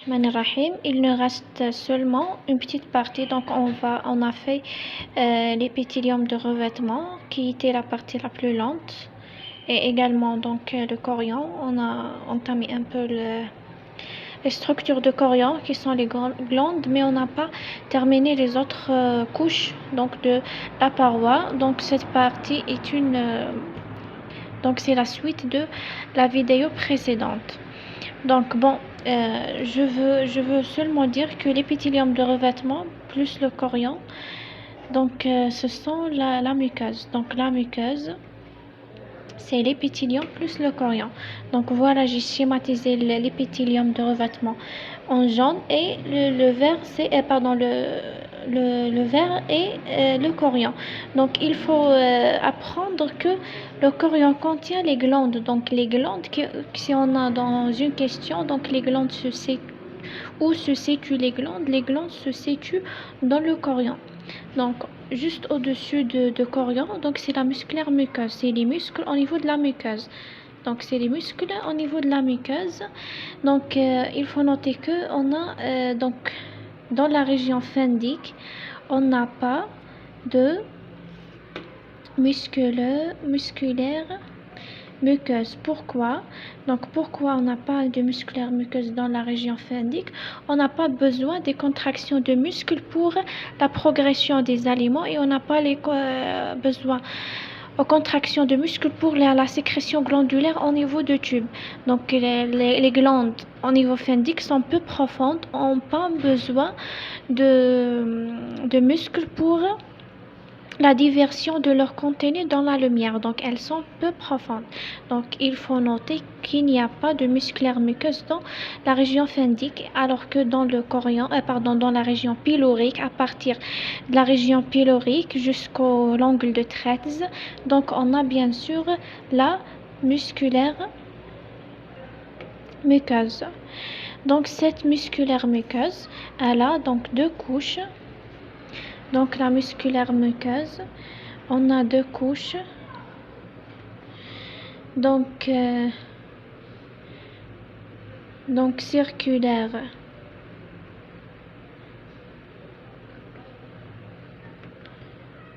Rahim. Il nous reste seulement une petite partie, donc on a fait l'épithélium de revêtement qui était la partie la plus lente, et également donc le chorion. On a entamé un peu les structures de chorion qui sont les glandes, mais on n'a pas terminé les autres couches donc de la paroi. Donc cette partie est donc c'est la suite de la vidéo précédente. Donc bon, je veux seulement dire que l'épithélium de revêtement plus le chorion, donc ce sont la muqueuse. Donc la muqueuse, c'est l'épithélium plus le chorion. Donc voilà, j'ai schématisé l'épithélium de revêtement en jaune, et le vert c'est le vert et le chorion. Donc il faut apprendre que le chorion contient les glandes. Donc les glandes, si on a dans une question, donc les glandes où se situent les glandes? Les glandes se situent dans le chorion. Donc juste au-dessus de chorion, donc c'est la musculaire muqueuse, c'est les muscles au niveau de la muqueuse. Donc c'est les muscles au niveau de la muqueuse. Donc il faut noter que on a donc dans la région phendique, on n'a pas de musculaire muqueuse. Pourquoi? Donc pourquoi on n'a pas de musculaire muqueuse dans la région phendique? On n'a pas besoin des contractions de muscles pour la progression des aliments, et on n'a pas les besoins aux contractions de muscles pour la sécrétion glandulaire au niveau de tube. Donc les glandes au niveau phendique sont peu profondes, n'ont pas besoin de muscles pour la diversion de leur contenu dans la lumière. Donc elles sont peu profondes. Donc il faut noter qu'il n'y a pas de musculaire muqueuse dans la région phendique, alors que dans le chorion, dans la région pylorique, à partir de la région pylorique jusqu'au l'angle de Tretz, donc on a bien sûr la musculaire muqueuse. Donc cette musculaire muqueuse, elle a donc deux couches. Donc la musculaire muqueuse, on a deux couches. Donc circulaire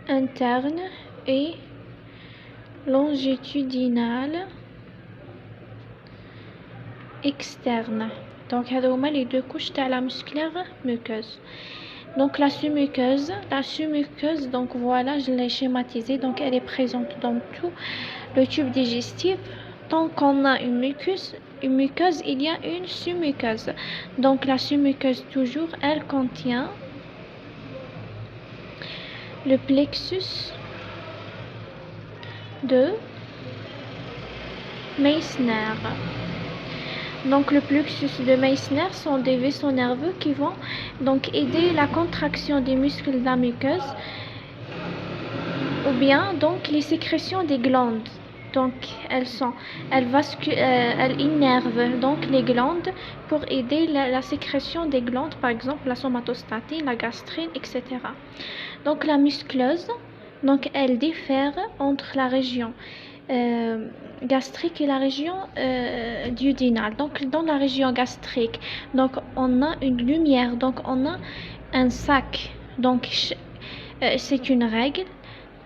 interne et longitudinale externe. Donc هذوما les deux couches de la musculaire muqueuse. Donc la sous-muqueuse, donc voilà, je l'ai schématisée. Donc elle est présente dans tout le tube digestif. Tant qu'on a une muqueuse, il y a une sous-muqueuse. Donc la sous-muqueuse, toujours, elle contient le plexus de Meissner. Donc le plexus de Meissner sont des vaisseaux nerveux qui vont donc aider la contraction des muscles de la muqueuse, ou bien donc les sécrétions des glandes. Donc elles innervent donc les glandes pour aider la sécrétion des glandes, par exemple la somatostatine, la gastrine, etc. Donc la muscleuse, donc elle diffère entre la région gastrique et la région duodénale. Donc dans la région gastrique, donc on a une lumière, donc on a un sac. Donc c'est une règle.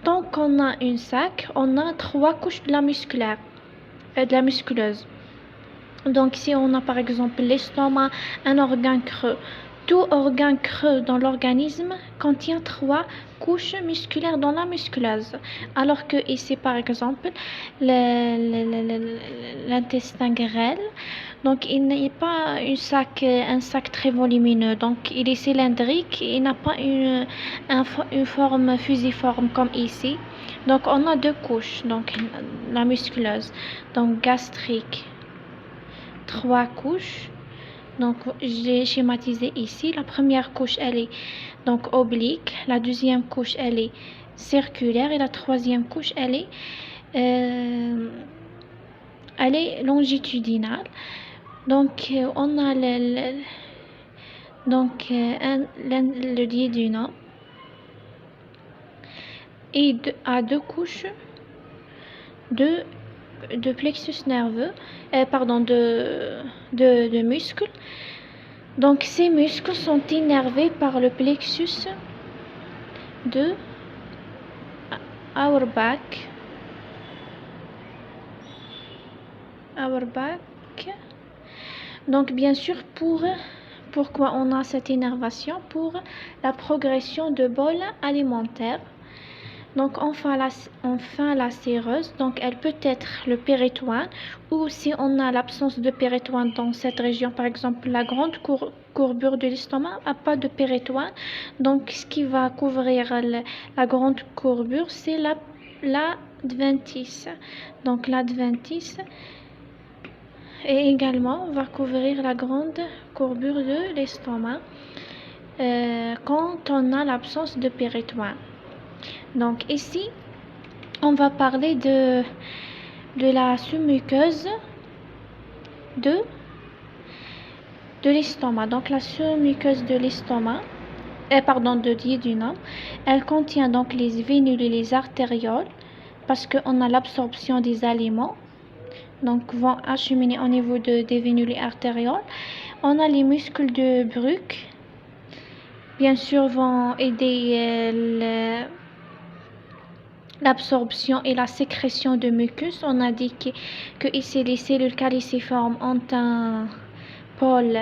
Tant qu'on a un sac, on a trois couches de la musculeuse. Donc si on a par exemple l'estomac, un organe creux, tout organe creux dans l'organisme contient trois couches musculaires dans la musculeuse. Alors que ici par exemple l'intestin grêle, donc il n'est pas un sac très volumineux, donc il est cylindrique, il n'a pas une forme fusiforme comme ici. Donc on a deux couches, donc la musculeuse, donc gastrique, trois couches. Donc j'ai schématisé ici. La première couche elle est donc oblique, la deuxième couche elle est circulaire, et la troisième couche elle est longitudinale. Donc on a le duodénum et à deux couches de plexus nerveux, de muscles. Donc ces muscles sont innervés par le plexus de Auerbach. Donc bien sûr, pourquoi on a cette innervation? Pour la progression de bol alimentaire. Donc enfin la séreuse, donc elle peut être le péritoine, ou si on a l'absence de péritoine dans cette région, par exemple la grande courbure de l'estomac n'a pas de péritoine, donc ce qui va couvrir la grande courbure, c'est l'adventice. Donc l'adventice et également va couvrir la grande courbure de l'estomac quand on a l'absence de péritoine. Donc ici, on va parler de la sous-muqueuse de l'estomac. Donc la sous-muqueuse de l'estomac, de duodénum, elle contient donc les vénules et les artérioles parce qu'on a l'absorption des aliments. Donc vont acheminer au niveau des vénules et artérioles. On a les muscles de Bruch, bien sûr vont aider l'absorption et la sécrétion de mucus. On a dit que ici les cellules caliciformes ont un pôle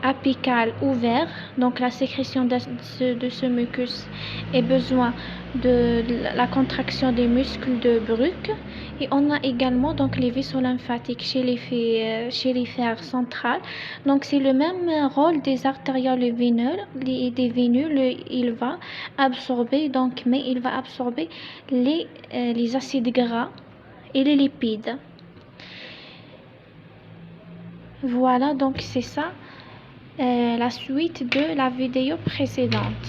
apical ouvert, donc la sécrétion de ce mucus est besoin de la contraction des muscles de Bruch. Et on a également donc les vaisseaux lymphatiques chez les fers centrales. Donc c'est le même rôle des artérioles et des vénules. Il va absorber les acides gras et les lipides. Voilà, donc c'est ça la suite de la vidéo précédente.